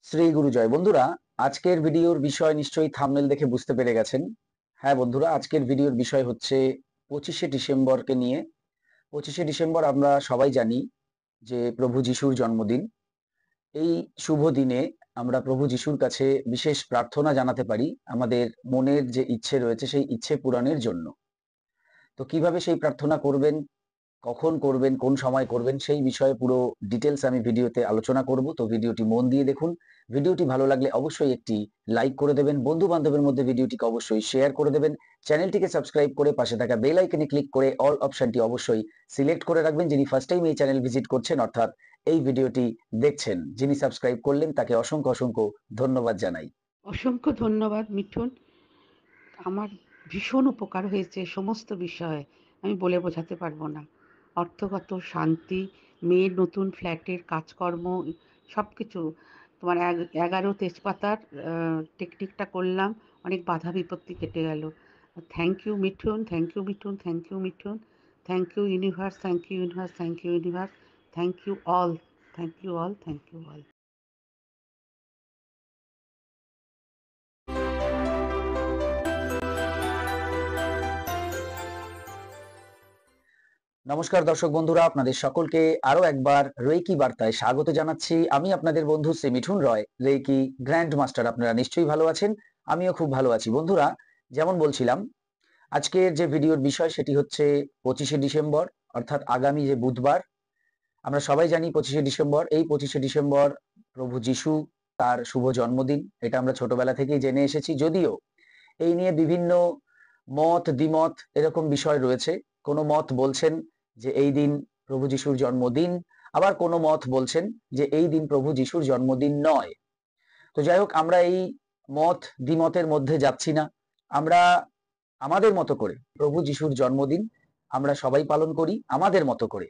শ্রী গুরু জয়। বন্ধুরা, আজকের ভিডিওর বিষয় নিশ্চয়ই থাম্বনেল দেখে বুঝতে পেরে গেছেন। হ্যাঁ বন্ধুরা, আজকের ভিডিওর বিষয় হচ্ছে 25শে ডিসেম্বরকে নিয়ে। 25শে ডিসেম্বর আমরা সবাই জানি যে প্রভু যিশুর জন্মদিন। এই শুভ দিনে আমরা প্রভু যিশুর কাছে বিশেষ প্রার্থনা জানাতে পারি আমাদের মনের যে ইচ্ছে রয়েছে সেই ইচ্ছে পূরণের জন্য। তো কিভাবে সেই প্রার্থনা করবেন, কখন করবেন, কোন সময় করবেন, সেই বিষয়ে পুরো ডিটেলস আমি ভিডিওতে আলোচনা করব। তো ভিডিওটি মন দিয়ে দেখুন। ভিডিওটি ভালো লাগলে অবশ্যই একটি লাইক করে দেবেন, বন্ধু বান্ধবের মধ্যে ভিডিওটিকে অবশ্যই শেয়ার করে দেবেন, চ্যানেলটিকে সাবস্ক্রাইব করে পাশে থাকা বেল আইকনে ক্লিক করে অল অপশনটি অবশ্যই সিলেক্ট করে রাখবেন। যিনি ফার্স্ট টাইম এই চ্যানেল ভিজিট করছেন অর্থাৎ এই ভিডিওটি দেখছেন, যিনি সাবস্ক্রাইব করলেন তাকে অসংখ্য অসংখ্য ধন্যবাদ জানাই। অসংখ্য ধন্যবাদ মিঠুন। আমার ভীষণ উপকার হয়েছে সমস্ত বিষয়ে, আমি বলে বোঝাতে পারবো না। অর্থগত শান্তি, মেয়ের নতুন ফ্ল্যাটের কাজকর্ম, সব কিছু তোমার 11 তেজপাতার টেকনিকটা করলাম, অনেক বাধা বিপত্তি কেটে গেল। Thank you Mithun, thank you Mithun, thank you Mithun, thank you universe, thank you universe, thank you universe, thank you all, thank you all, thank you all. নমস্কার দর্শক বন্ধুরা, আপনাদের সকলকে আরো একবার রেইকি বার্তায় স্বাগত জানাচ্ছি। আমি আপনাদের বন্ধু শ্রী মিঠুন রয়, রেইকি গ্র্যান্ড মাস্টার। আপনারা নিশ্চয়ই ভালো আছেন, আমিও খুব ভালো আছি। বন্ধুরা, যেমন বলছিলাম, আজকের যে ভিডিওর বিষয় সেটি হচ্ছে 25শে ডিসেম্বর, অর্থাৎ আগামী যে বুধবার। আমরা সবাই জানি 25শে ডিসেম্বর, এই 25শে ডিসেম্বর প্রভু যিশু তার শুভ জন্মদিন। এটা আমরা ছোটবেলা থেকেই জেনে এসেছি, যদিও এই নিয়ে বিভিন্ন মত দ্বিমত এরকম বিষয় রয়েছে। কোনো মত বলছেন যে এই দিন প্রভু যিশুর জন্মদিন, আবার কোনো মত বলছেন যে এই দিন প্রভু যিশুর জন্মদিন নয়। তো যাই হোক, আমরা এই মত দ্বিমতের মধ্যে যাচ্ছি না। আমরা আমাদের মতো করে প্রভু যিশুর জন্মদিন আমরা সবাই পালন করি আমাদের মতো করে।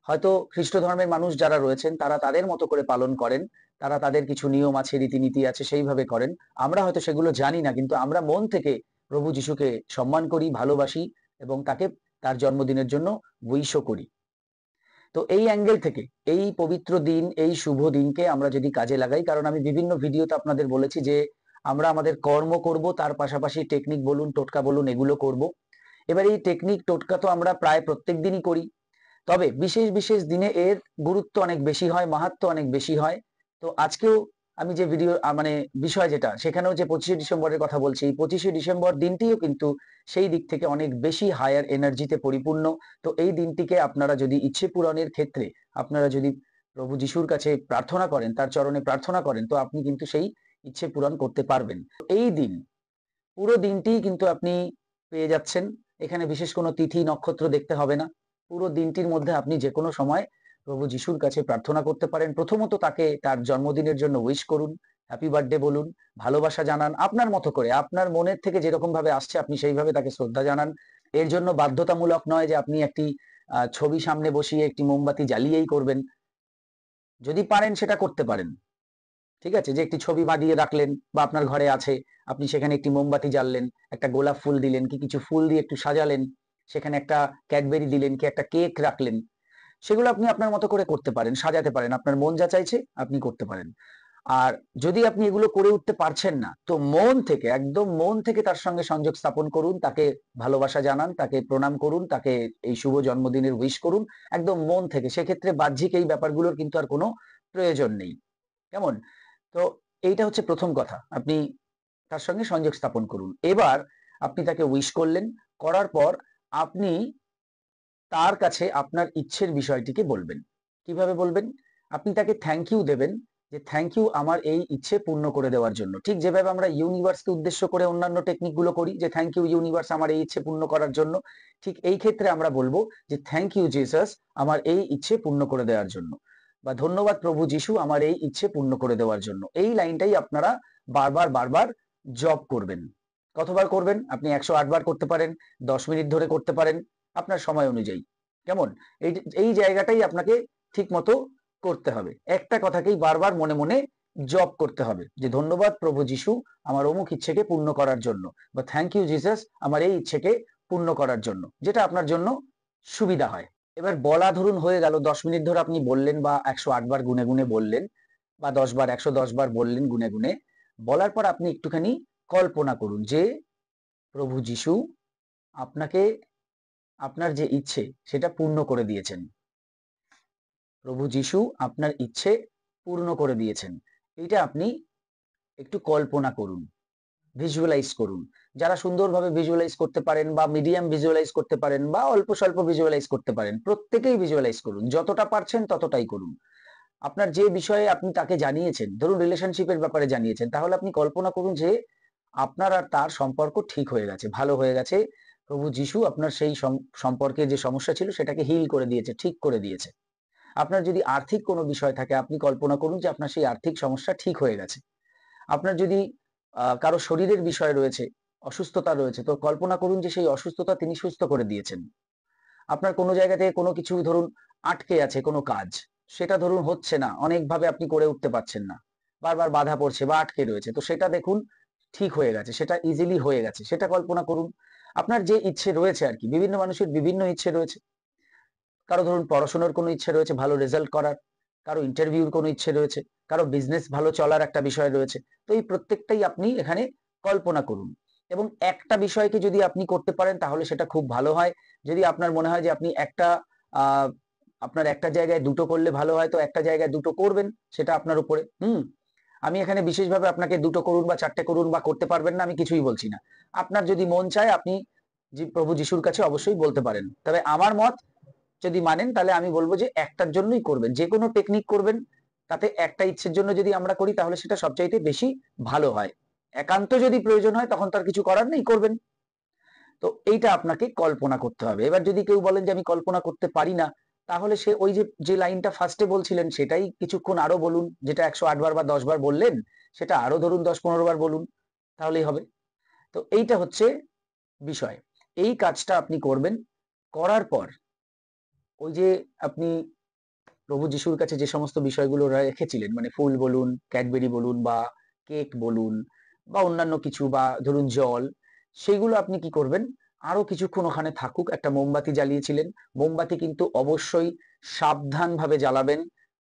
হয়তো খ্রিস্ট ধর্মের মানুষ যারা রয়েছেন তারা তাদের মতো করে পালন করেন, তারা তাদের কিছু নিয়ম আছে, রীতিনীতি আছে, সেইভাবে করেন। আমরা হয়তো সেগুলো জানি না, কিন্তু আমরা মন থেকে প্রভু যিশুকে সম্মান করি, ভালোবাসি এবং তাকে তার জন্মদিনের জন্য উইশও করি। তো এই অ্যাঙ্গেল থেকে এই পবিত্র দিন, এই শুভ দিনকে আমরা যদি কাজে লাগাই, কারণ আমি বিভিন্ন ভিডিওতে আপনাদের বলেছি যে আমরা আমাদের কর্ম করব, তার পাশাপাশি টেকনিক বলুন, টোটকা বলুন, এগুলো করব। এবার এই টেকনিক টোটকা তো আমরা প্রায় প্রত্যেক দিনই করি, তবে বিশেষ বিশেষ দিনে এর গুরুত্ব অনেক বেশি হয়, মাহাত্ম্য অনেক বেশি হয়। তো আজকেও আমি যে ভিডিও মানে বিষয় যেটা, সেখানেও যে 25শে ডিসেম্বরের কথা বলছি, এই 25শে ডিসেম্বর দিনটিও কিন্তু সেই দিক থেকে অনেক বেশি হায়ার এনার্জিতে পরিপূর্ণ। তো এই দিনটিকে আপনারা যদি ইচ্ছে পূরণের ক্ষেত্রে আপনারা যদি প্রভু যিশুর কাছে প্রার্থনা করেন, তার চরণে প্রার্থনা করেন, তো আপনি কিন্তু সেই ইচ্ছে পূরণ করতে পারবেন। এই দিন, পুরো দিনটি কিন্তু আপনি পেয়ে যাচ্ছেন। এখানে বিশেষ কোনো তিথি নক্ষত্র দেখতে হবে না। পুরো দিনটির মধ্যে আপনি যে কোনো সময় প্রভু যিশুর কাছে প্রার্থনা করতে পারেন। প্রথমত তাকে তার জন্মদিনের জন্য উইশ করুন, হ্যাপি বার্থডে বলুন, ভালোবাসা জানান আপনার মতো করে, আপনার মনের থেকে যেরকম ভাবে আসছে আপনি সেইভাবে তাকে শ্রদ্ধা জানান। এর জন্য বাধ্যতামূলক নয় যে আপনি একটি ছবি সামনে বসিয়ে একটি মোমবাতি জ্বালিয়েই করবেন। যদি পারেন সেটা করতে পারেন, ঠিক আছে, যে একটি ছবি বাঁধিয়ে রাখলেন বা আপনার ঘরে আছে, আপনি সেখানে একটি মোমবাতি জ্বাললেন, একটা গোলাপ ফুল দিলেন, কি কিছু ফুল দিয়ে একটু সাজালেন, সেখানে একটা ক্যাডবেরি দিলেন, কি একটা কেক রাখলেন, সেগুলো আপনি আপনার মতো করে করতে পারেন, সাজাতে পারেন, আপনার মন যা চাইছে আপনি করতে পারেন। আর যদি আপনি এগুলো করে উঠতে পারছেন না, তো মন থেকে, একদম মন থেকে তার সঙ্গে সংযোগ স্থাপন করুন, তাকে ভালোবাসা জানান, তাকে প্রণাম করুন, তাকে এই শুভ জন্মদিনের উইশ করুন একদম মন থেকে। সেক্ষেত্রে বাহ্যিক এই ব্যাপারগুলোর কিন্তু আর কোনো প্রয়োজন নেই। কেমন? তো এইটা হচ্ছে প্রথম কথা, আপনি তার সঙ্গে সংযোগ স্থাপন করুন। এবার আপনি তাকে উইশ করলেন, করার পর আপনি তার কাছে আপনার ইচ্ছের বিষয়টিকে বলবেন। কিভাবে বলবেন? আপনি তাকে থ্যাংক ইউ দেবেন, যে থ্যাংক ইউ আমার এই ইচ্ছে পূর্ণ করে দেওয়ার জন্য। ঠিক যেভাবে আমরা ইউনিভার্সকে উদ্দেশ্য করে অন্যান্য টেকনিক গুলো করি, যে থ্যাংক ইউ ইউনিভার্স আমার এই ইচ্ছে পূর্ণ করার জন্য, ঠিক এই ক্ষেত্রে আমরা বলবো যে থ্যাংক ইউ জিসাস আমার এই ইচ্ছে পূর্ণ করে দেওয়ার জন্য, বা ধন্যবাদ প্রভু যিশু আমার এই ইচ্ছে পূর্ণ করে দেওয়ার জন্য। এই লাইনটাই আপনারা বারবার বারবার জপ করবেন। কতবার করবেন? আপনি 108 বার করতে পারেন, 10 মিনিট ধরে করতে পারেন, আপনার সময় অনুযায়ী। কেমন? এই এই জায়গাটাই আপনাকে ঠিক মতো করতে হবে। একটা কথাকেই বারবার মনে মনে জপ করতে হবে, যে ধন্যবাদ প্রভু যিশু আমার অমুক ইচ্ছেকে পূর্ণ করার জন্য, বা থ্যাংক ইউ জিসাস আমার এই ইচ্ছেকে পূর্ণ করার জন্য, যেটা আপনার জন্য সুবিধা হয়। এবার বলা ধরুন হয়ে গেল, 10 মিনিট ধরে আপনি বললেন বা 108 বার গুনে গুনে বললেন, বা 10 বার 110 বার বললেন গুনে গুনে, বলার পর আপনি একটুখানি কল্পনা করুন যে প্রভু যিশু আপনাকে আপনার যে ইচ্ছে সেটা পূর্ণ করে দিয়েছেন। প্রভু যিশু আপনার ইচ্ছে পূর্ণ করে দিয়েছেন। এটা আপনি একটু কল্পনা করুন, ভিজুয়ালাইজ করুন। যারা সুন্দরভাবে ভিজুয়ালাইজ করতে পারেন বা মিডিয়াম ভিজুয়ালাইজ করতে পারেন বা অল্প স্বল্প ভিজুয়ালাইজ করতে পারেন, প্রত্যেকেই ভিজুয়ালাইজ করুন, যতটা পারছেন ততটাই করুন। আপনার যে বিষয়ে আপনি তাকে জানিয়েছেন, ধরুন রিলেশনশিপের ব্যাপারে জানিয়েছেন, তাহলে আপনি কল্পনা করুন যে আপনার আর তার সম্পর্ক ঠিক হয়ে গেছে, ভালো হয়ে গেছে। প্রভু যিশু আপনার সেই সম্পর্কে যে সমস্যা ছিল সেটাকে হিল করে দিয়েছে, ঠিক করে দিয়েছে। আপনার যদি আর্থিক কোনো বিষয় থাকে, আপনি কল্পনা করুন যে আপনার সেই আর্থিক সমস্যা ঠিক হয়ে গেছে। আপনার যদি কারো শরীরের বিষয় রয়েছে, অসুস্থতা রয়েছে, তো কল্পনা করুন যে সেই অসুস্থতা তিনি সুস্থ করে দিয়েছেন। আপনার কোনো জায়গা থেকে কোনো কিছু ধরুন আটকে আছে, কোনো কাজ, সেটা ধরুন হচ্ছে না, অনেকভাবে আপনি করে উঠতে পারছেন না, বারবার বাধা পড়ছে বা আটকে রয়েছে, তো সেটা দেখুন ঠিক হয়ে গেছে, সেটা ইজিলি হয়ে গেছে, সেটা কল্পনা করুন। আপনার যে ইচ্ছে রয়েছে আর কি, বিভিন্ন মানুষের বিভিন্ন ইচ্ছে রয়েছে। কারো ধরুন পড়াশোনার কোনো ইচ্ছে রয়েছে, ভালো রেজাল্ট করার, কারো ইন্টারভিউর কোনো ইচ্ছে রয়েছে, কারো বিজনেস ভালো চলার একটা বিষয় রয়েছে। তো এই প্রত্যেকটাই আপনি এখানে কল্পনা করুন, এবং একটা বিষয়কে যদি আপনি করতে পারেন তাহলে সেটা খুব ভালো হয়। যদি আপনার মনে হয় যে আপনি আহ আপনার একটা জায়গায় দুটো করলে ভালো হয়, তো একটা জায়গায় দুটো করবেন, সেটা আপনার উপরে। আমি এখানে বিশেষভাবে আপনাকে দুটো করুন বা চারটে করুন বা করতে পারবেন না আমি কিছুই বলছি না। আপনার যদি মন চায় আপনি প্রভু যিশুর কাছে অবশ্যই বলতে পারেন। তবে আমার মত যদি মানেন তাহলে আমি বলবো যে একটার জন্যই করবেন, যে কোনো টেকনিক করবেন, তাতে একটা ইচ্ছের জন্য যদি আমরা করি তাহলে সেটা সবচাইতে বেশি ভালো হয়। একান্ত যদি প্রয়োজন হয় তখন তার কিছু করার নেই, করবেন। তো এইটা আপনাকে কল্পনা করতে হবে। এবার যদি কেউ বলেন যে আমি কল্পনা করতে পারি না, তাহলে সে ওই যে যে লাইনটা ফার্স্টে বলছিলেন সেটাই কিছুক্ষণ আরো বলুন, যেটা 108 বার বা 10 বার বললেন সেটা আরো ধরুন 10-15 বার বলুন, তাহলেই হবে। তো এইটা হচ্ছে বিষয়। এই কাজটা আপনি করবেন, করার পর ওই যে আপনি প্রভু যিশুর কাছে যে সমস্ত বিষয়গুলো রেখেছিলেন, মানে ফুল বলুন, ক্যাডবেরি বলুন বা কেক বলুন বা অন্যান্য কিছু, বা ধরুন জল, সেগুলো আপনি কি করবেন, আরো কিছুক্ষণ ওখানে থাকুক। একটা মোমবাতি জ্বালিয়েছিলেন, মোমবাতি কিন্তু অবশ্যই সাবধানভাবে জ্বালাবেন,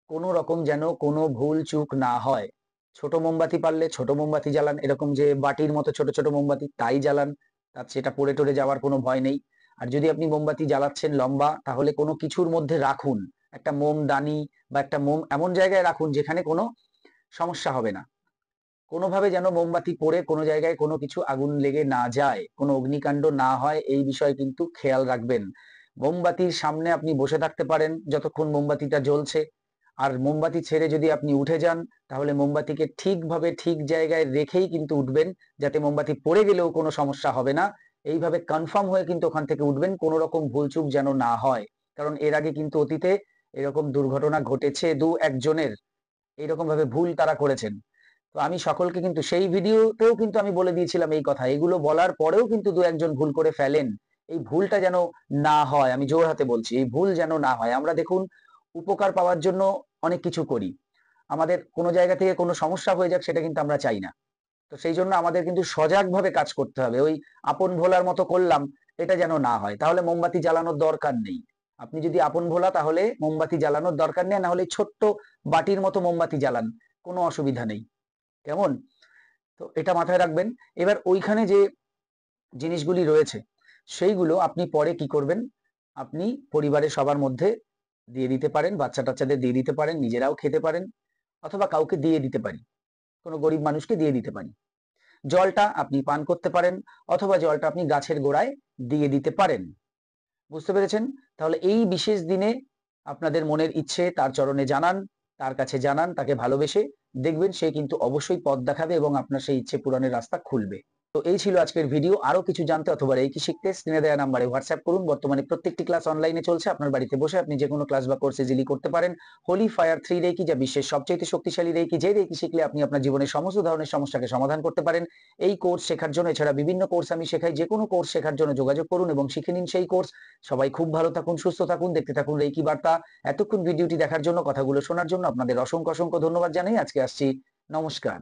কোনো রকম যেন কোনো ভুল চুক না হয়। ছোট মোমবাতি পারলে ছোট মোমবাতি জ্বালান, এরকম যে বাটির মতো ছোট ছোট মোমবাতি তাই জ্বালান, তার সেটা পড়ে টরে যাওয়ার কোনো ভয় নেই। আর যদি আপনি মোমবাতি জ্বালাচ্ছেন লম্বা, তাহলে কোনো কিছুর মধ্যে রাখুন, একটা মোমদানি বা একটা মোম এমন জায়গায় রাখুন যেখানে কোনো সমস্যা হবে না। কোনোভাবে যেন মোমবাতি পড়ে কোনো জায়গায় কোনো কিছু আগুন লেগে না যায়, কোনো অগ্নিকাণ্ড না হয়, এই বিষয়ে কিন্তু খেয়াল রাখবেন। মোমবাতির সামনে আপনি বসে থাকতে পারেন যতক্ষণ মোমবাতিটা জ্বলছে, আর মোমবাতি ছেড়ে যদি আপনি উঠে যান তাহলে মোমবাতিকে ঠিকভাবে ঠিক জায়গায় রেখেই কিন্তু উঠবেন, যাতে মোমবাতি পড়ে গেলেও কোনো সমস্যা হবে না। এইভাবে কনফার্ম হয়ে কিন্তু ওখান থেকে উঠবেন, কোনো রকম ভুলচুক যেন না হয়। কারণ এর আগে কিন্তু অতীতে এরকম দুর্ঘটনা ঘটেছে, দু একজনের এইরকম ভাবে ভুল তারা করেছেন। তো আমি সকলকে কিন্তু সেই ভিডিওতেও কিন্তু আমি বলে দিয়েছিলাম এই কথা, এগুলো বলার পরেও কিন্তু দু একজন ভুল করে ফেলেন। এই ভুলটা যেন না হয়, আমি জোর হাতে বলছি, এই ভুল যেন না হয়। আমরা দেখুন উপকার পাওয়ার জন্য অনেক কিছু করি, আমাদের কোনো জায়গা থেকে কোনো সমস্যা হয়ে যাক সেটা কিন্তু আমরা চাই না। তো সেই জন্য আমাদের কিন্তু সজাগভাবে কাজ করতে হবে। ওই আপন ভোলার মতো করলাম, এটা যেন না হয়, তাহলে মোমবাতি জ্বালানোর দরকার নেই। আপনি যদি আপন ভোলা তাহলে মোমবাতি জ্বালানোর দরকার নেই, না হলে ছোট্ট বাটির মতো মোমবাতি জ্বালান, কোনো অসুবিধা নেই। কেমন? তো এটা মাথায় রাখবেন। এবার ওইখানে যে জিনিসগুলি রয়েছে সেইগুলো আপনি পরে কি করবেন, আপনি পরিবারের সবার মধ্যে দিয়ে দিতে পারেন, বাচ্চা টাচ্চাদের দিয়ে দিতে পারেন, নিজেরাও খেতে পারেন, অথবা কাউকে দিয়ে দিতে পারি, কোনো গরিব মানুষকে দিয়ে দিতে পারি। জলটা আপনি পান করতে পারেন, অথবা জলটা আপনি গাছের গোড়ায় দিয়ে দিতে পারেন। বুঝতে পেরেছেন? তাহলে এই বিশেষ দিনে আপনাদের মনের ইচ্ছে তার চরণে জানান, তার কাছে জানান, তাকে ভালোবেসে, দেখবেন সে কিন্তু অবশ্যই পথ দেখাবে এবং আপনার সেই ইচ্ছে পূরণের রাস্তা খুলবে। তো এই ছিল আজকের ভিডিও। আরো কিছু জানতে অথবা রেকি শিখতে স্ক্রিনে দেওয়া নাম্বারে হোয়াটসঅ্যাপ করুন। বর্তমানে প্রত্যেকটি ক্লাস অনলাইনে চলছে, আপনার বাড়িতে বসে আপনি যে কোনো ক্লাস বা কোর্স ইজিলি করতে পারেন। হোলি ফায়ার 3 রেকি, যা বিশ্বের সবচেয়ে শক্তিশালী রেকি, যে রেকি শিখলে আপনি আপনার জীবনের সমস্ত ধরনের সমস্যাকে সমাধান করতে পারেন। এই কোর্স শেখার জন্য, এছাড়া বিভিন্ন কোর্স আমি শেখাই, যে কোনো কোর্স শেখার জন্য যোগাযোগ করুন এবং শিখে নিন সেই কোর্স। সবাই খুব ভালো থাকুন, সুস্থ থাকুন, দেখতে থাকুন রেকি বার্তা। এতক্ষণ ভিডিওটি দেখার জন্য, কথাগুলো শোনার জন্য আপনাদের অসংখ্য অসংখ্য ধন্যবাদ জানাই। আজকে আসছি, নমস্কার।